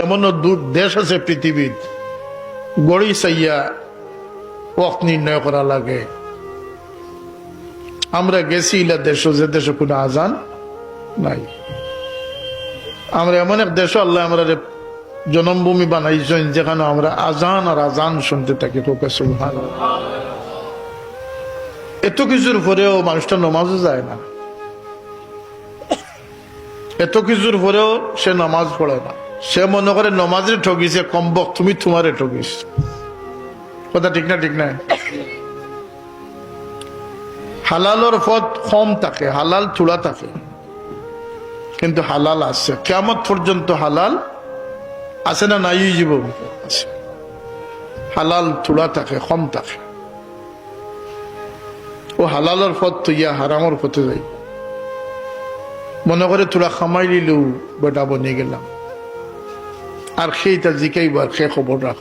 এমন দেশ আছে পৃথিবীর গড়ি চাইয়া ওয়াক্ত নির্ণয় করা লাগে। আমরা গেছি ইলা দেশ, যে দেশে কোনো আজান নাই। আমরা এমন এক দেশ আল্লাহ আমরা জন্মভূমি বানাইছেন যেখানে আমরা আজান আর আজান শুনতে থাকি। সুবহানাল্লাহ। এত কিছুর পরেও মানুষটা নামাজও যায় না, এত কিছুর পরেও সে নামাজ পড়ে না। সে মনে করে নমাজে ঠকিছে, কমবক তুমি তোমারে ঠকিস। কথা ঠিক না? ঠিক না? হালালর পথ কম থাকে, হালাল থোড়া থাকে, কিন্তু হালাল আছে কিয়ামত পর্যন্ত। হালাল আছে না নাই? জীবন আছে। হালাল থোড়া থাকে, কম থাকে। ও হালালর পথ তুইয়া হারামর পথে যাই, মনে করে তোরা খামাই লিলেও বেটা বনে গেলাম। আর সেইটা জিকাইবার সে খবর রাখ।